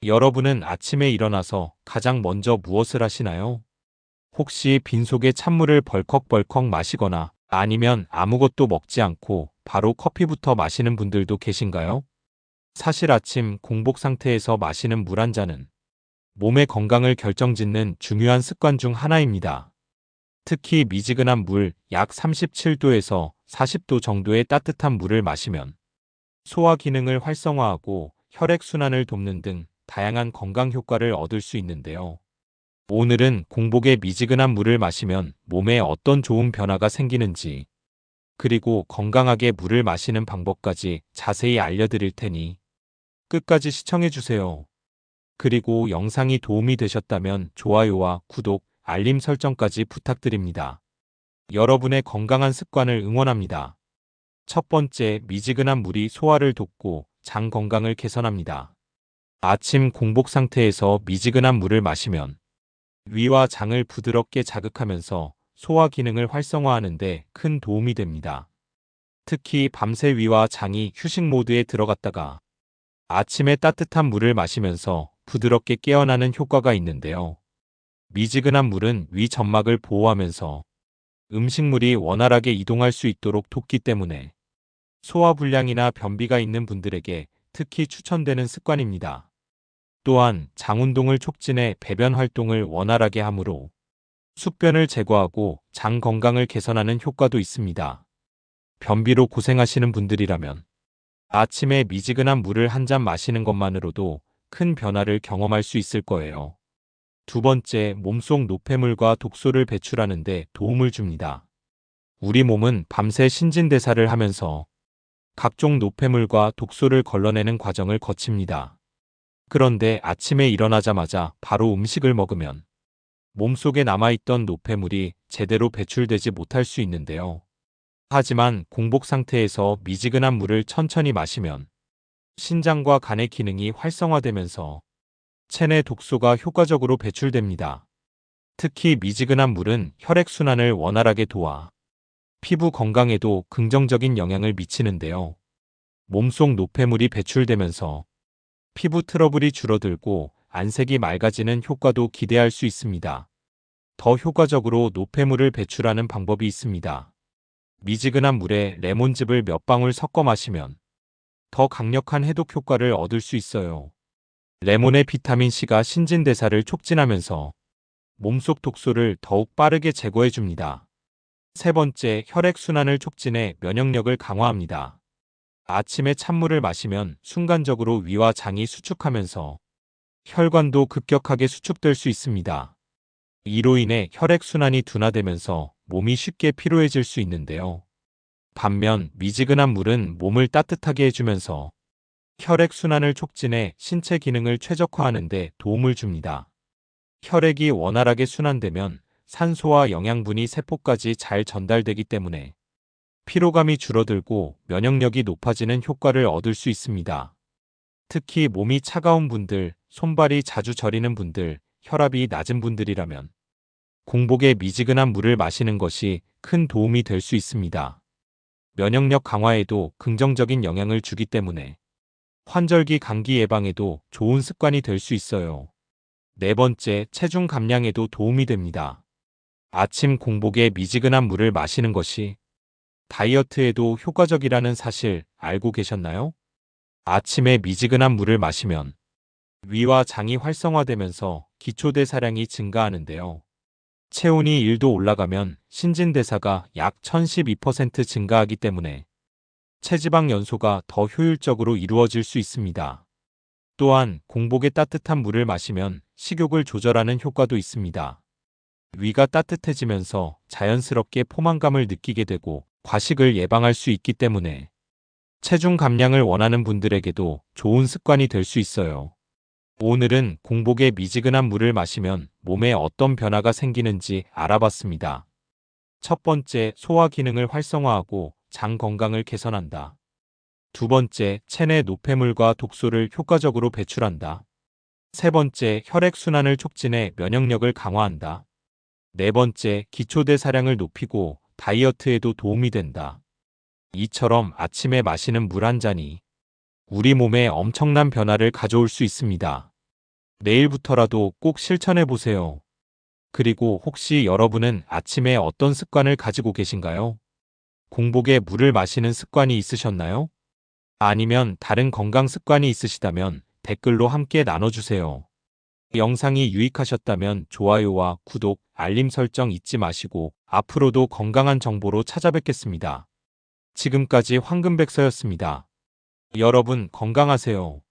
여러분은 아침에 일어나서 가장 먼저 무엇을 하시나요? 혹시 빈속에 찬물을 벌컥벌컥 마시거나 아니면 아무것도 먹지 않고 바로 커피부터 마시는 분들도 계신가요? 사실 아침 공복 상태에서 마시는 물 한 잔은 몸의 건강을 결정짓는 중요한 습관 중 하나입니다. 특히 미지근한 물 약 37도에서 40도 정도의 따뜻한 물을 마시면 소화 기능을 활성화하고 혈액순환을 돕는 등 다양한 건강 효과를 얻을 수 있는데요. 오늘은 공복에 미지근한 물을 마시면 몸에 어떤 좋은 변화가 생기는지, 그리고 건강하게 물을 마시는 방법까지 자세히 알려드릴 테니 끝까지 시청해주세요. 그리고 영상이 도움이 되셨다면 좋아요와 구독, 알림 설정까지 부탁드립니다. 여러분의 건강한 습관을 응원합니다. 첫 번째, 미지근한 물이 소화를 돕고 장 건강을 개선합니다. 아침 공복 상태에서 미지근한 물을 마시면 위와 장을 부드럽게 자극하면서 소화 기능을 활성화하는 데 큰 도움이 됩니다. 특히 밤새 위와 장이 휴식 모드에 들어갔다가 아침에 따뜻한 물을 마시면서 부드럽게 깨어나는 효과가 있는데요. 미지근한 물은 위 점막을 보호하면서 음식물이 원활하게 이동할 수 있도록 돕기 때문에 소화불량이나 변비가 있는 분들에게 특히 추천되는 습관입니다. 또한 장 운동을 촉진해 배변 활동을 원활하게 하므로 숙변을 제거하고 장 건강을 개선하는 효과도 있습니다. 변비로 고생하시는 분들이라면 아침에 미지근한 물을 한 잔 마시는 것만으로도 큰 변화를 경험할 수 있을 거예요. 두 번째, 몸속 노폐물과 독소를 배출하는 데 도움을 줍니다. 우리 몸은 밤새 신진대사를 하면서 각종 노폐물과 독소를 걸러내는 과정을 거칩니다. 그런데 아침에 일어나자마자 바로 음식을 먹으면 몸속에 남아있던 노폐물이 제대로 배출되지 못할 수 있는데요. 하지만 공복 상태에서 미지근한 물을 천천히 마시면 신장과 간의 기능이 활성화되면서 체내 독소가 효과적으로 배출됩니다. 특히 미지근한 물은 혈액순환을 원활하게 도와 피부 건강에도 긍정적인 영향을 미치는데요. 몸속 노폐물이 배출되면서 피부 트러블이 줄어들고 안색이 맑아지는 효과도 기대할 수 있습니다. 더 효과적으로 노폐물을 배출하는 방법이 있습니다. 미지근한 물에 레몬즙을 몇 방울 섞어 마시면 더 강력한 해독 효과를 얻을 수 있어요. 레몬의 비타민C가 신진대사를 촉진하면서 몸속 독소를 더욱 빠르게 제거해 줍니다. 세 번째, 혈액순환을 촉진해 면역력을 강화합니다. 아침에 찬물을 마시면 순간적으로 위와 장이 수축하면서 혈관도 급격하게 수축될 수 있습니다. 이로 인해 혈액순환이 둔화되면서 몸이 쉽게 피로해질 수 있는데요. 반면 미지근한 물은 몸을 따뜻하게 해주면서 혈액순환을 촉진해 신체 기능을 최적화하는 데 도움을 줍니다. 혈액이 원활하게 순환되면 산소와 영양분이 세포까지 잘 전달되기 때문에 피로감이 줄어들고 면역력이 높아지는 효과를 얻을 수 있습니다. 특히 몸이 차가운 분들, 손발이 자주 저리는 분들, 혈압이 낮은 분들이라면 공복에 미지근한 물을 마시는 것이 큰 도움이 될 수 있습니다. 면역력 강화에도 긍정적인 영향을 주기 때문에 환절기 감기 예방에도 좋은 습관이 될 수 있어요. 네 번째, 체중 감량에도 도움이 됩니다. 아침 공복에 미지근한 물을 마시는 것이 다이어트에도 효과적이라는 사실 알고 계셨나요? 아침에 미지근한 물을 마시면 위와 장이 활성화되면서 기초대사량이 증가하는데요. 체온이 1도 올라가면 신진대사가 약 1012% 증가하기 때문에 체지방 연소가 더 효율적으로 이루어질 수 있습니다. 또한 공복에 따뜻한 물을 마시면 식욕을 조절하는 효과도 있습니다. 위가 따뜻해지면서 자연스럽게 포만감을 느끼게 되고 과식을 예방할 수 있기 때문에 체중 감량을 원하는 분들에게도 좋은 습관이 될 수 있어요. 오늘은 공복에 미지근한 물을 마시면 몸에 어떤 변화가 생기는지 알아봤습니다. 첫 번째, 소화 기능을 활성화하고 장 건강을 개선한다. 두 번째, 체내 노폐물과 독소를 효과적으로 배출한다. 세 번째, 혈액순환을 촉진해 면역력을 강화한다. 네 번째, 기초대사량을 높이고 다이어트에도 도움이 된다. 이처럼 아침에 마시는 물 한 잔이 우리 몸에 엄청난 변화를 가져올 수 있습니다. 내일부터라도 꼭 실천해 보세요. 그리고 혹시 여러분은 아침에 어떤 습관을 가지고 계신가요? 공복에 물을 마시는 습관이 있으셨나요? 아니면 다른 건강 습관이 있으시다면 댓글로 함께 나눠주세요. 영상이 유익하셨다면 좋아요와 구독, 알림 설정 잊지 마시고 앞으로도 건강한 정보로 찾아뵙겠습니다. 지금까지 황금백서였습니다. 여러분 건강하세요.